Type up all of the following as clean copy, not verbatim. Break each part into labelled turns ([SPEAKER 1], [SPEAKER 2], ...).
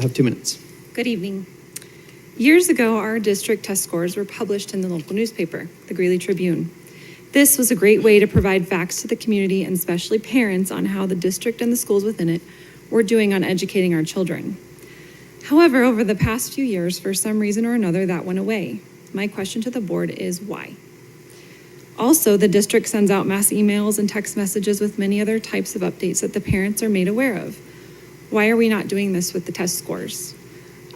[SPEAKER 1] I have 2 minutes.
[SPEAKER 2] Good evening. Years ago, our district test scores were published in the local newspaper, the Greeley Tribune. This was a great way to provide facts to the community and especially parents on how the district and the schools within it were doing on educating our children. However, over the past few years, for some reason or another, that went away. My question to the board is why? Also, the district sends out mass emails and text messages with many other types of updates that the parents are made aware of. Why are we not doing this with the test scores?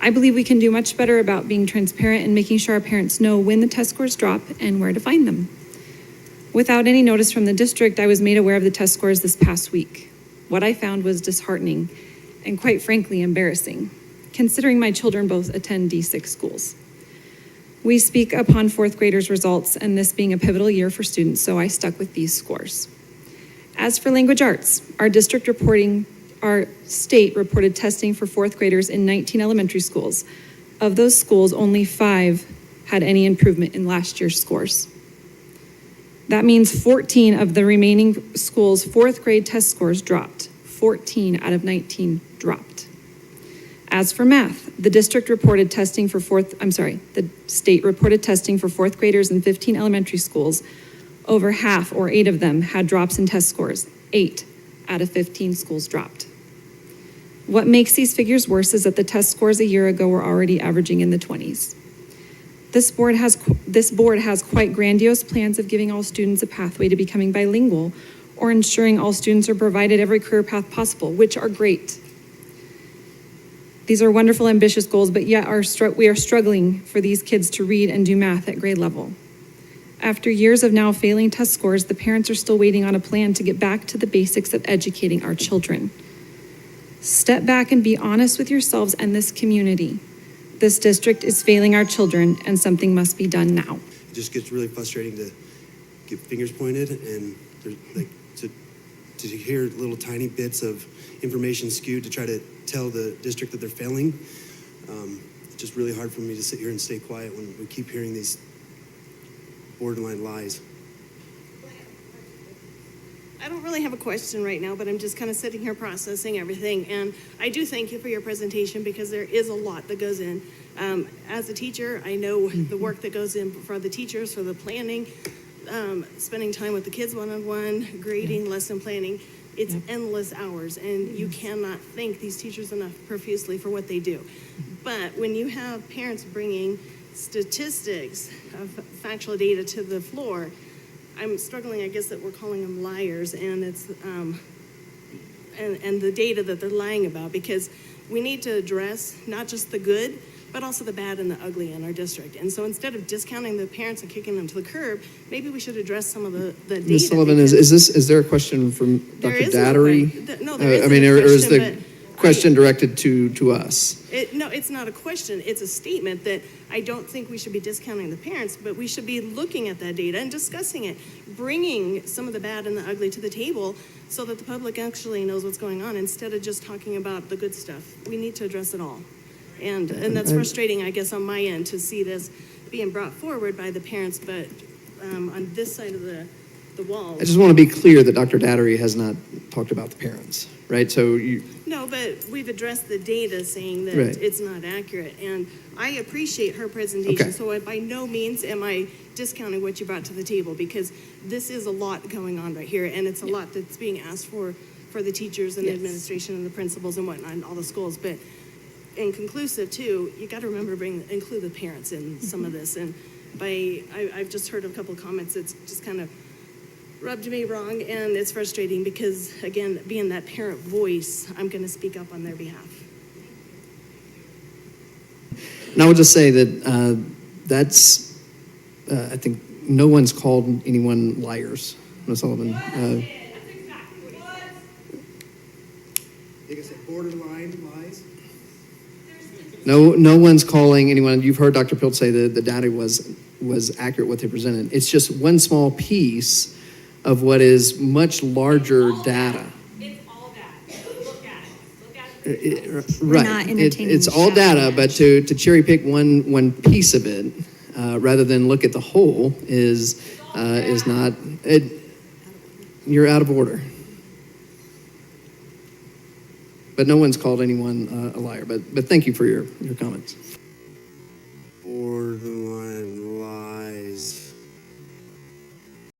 [SPEAKER 2] I believe we can do much better about being transparent and making sure our parents know when the test scores drop and where to find them. Without any notice from the district, I was made aware of the test scores this past week. What I found was disheartening and quite frankly embarrassing, considering my children both attend D6 schools. We speak upon fourth graders' results and this being a pivotal year for students, so I stuck with these scores. As for language arts, our state reported testing for fourth graders in 19 elementary schools. Of those schools, only 5 had any improvement in last year's scores. That means 14 of the remaining schools' fourth grade test scores dropped. 14 out of 19 dropped. As for math, the state reported testing for fourth graders in 15 elementary schools. Over half, or 8 of them, had drops in test scores. 8 out of 15 schools dropped. What makes these figures worse is that the test scores a year ago were already averaging in the 20s. This board has quite grandiose plans of giving all students a pathway to becoming bilingual or ensuring all students are provided every career path possible, which are great. These are wonderful, ambitious goals, but yet we are struggling for these kids to read and do math at grade level. After years of now failing test scores, the parents are still waiting on a plan to get back to the basics of educating our children. Step back and be honest with yourselves and this community. This district is failing our children, and something must be done now.
[SPEAKER 3] It just gets really frustrating to get fingers pointed and to hear little tiny bits of information skewed to try to tell the district that they're failing. It's just really hard for me to sit here and stay quiet when we keep hearing these borderline lies.
[SPEAKER 4] I don't really have a question right now, but I'm just kind of sitting here processing everything. And I do thank you for your presentation because there is a lot that goes in. As a teacher, I know the work that goes in for the teachers, for the planning, spending time with the kids one-on-one, grading, lesson planning. It's endless hours, and you cannot thank these teachers enough profusely for what they do. But when you have parents bringing statistics of factual data to the floor, I'm struggling, I guess, that we're calling them liars, and it's and the data that they're lying about, because we need to address not just the good, but also the bad and the ugly in our district. And so instead of discounting the parents and kicking them to the curb, maybe we should address some of the data.
[SPEAKER 1] Ms. Sullivan, is there a question from Dr. Dattery?
[SPEAKER 4] No, there isn't
[SPEAKER 1] or is the
[SPEAKER 4] question,
[SPEAKER 1] question directed to us?
[SPEAKER 4] No, it's not a question. It's a statement that I don't think we should be discounting the parents, but we should be looking at that data and discussing it, bringing some of the bad and the ugly to the table so that the public actually knows what's going on instead of just talking about the good stuff. We need to address it all. And that's frustrating, I guess, on my end to see this being brought forward by the parents, but on this side of the wall.
[SPEAKER 1] I just want to be clear that Dr. Dattery has not talked about the parents, right? So
[SPEAKER 4] No, but we've addressed the data saying that It's not accurate, and I appreciate her presentation.
[SPEAKER 1] Okay.
[SPEAKER 4] So by no means am I discounting what you brought to the table, because this is a lot going on right here, and it's a lot that's being asked for the teachers and the administration and the principals and whatnot and all the schools. But in conclusive too, you got to remember include the parents in some of this. And I've just heard a couple of comments that's just kind of rubbed me wrong, and it's frustrating because, again, being that parent voice, I'm going to speak up on their behalf.
[SPEAKER 1] And I would just say that that's, I think no one's called anyone liars, Ms. Sullivan.
[SPEAKER 3] Like I said, borderline lies.
[SPEAKER 1] No one's calling anyone. You've heard Dr. Pilt say that the data was accurate what they presented. It's just one small piece of what is much larger data.
[SPEAKER 2] It's all data. Look at it.
[SPEAKER 1] Right. It's all data, but to cherry pick one piece of it rather than look at the whole is not. You're out of order. But no one's called anyone a liar. But thank you for your comments.
[SPEAKER 3] For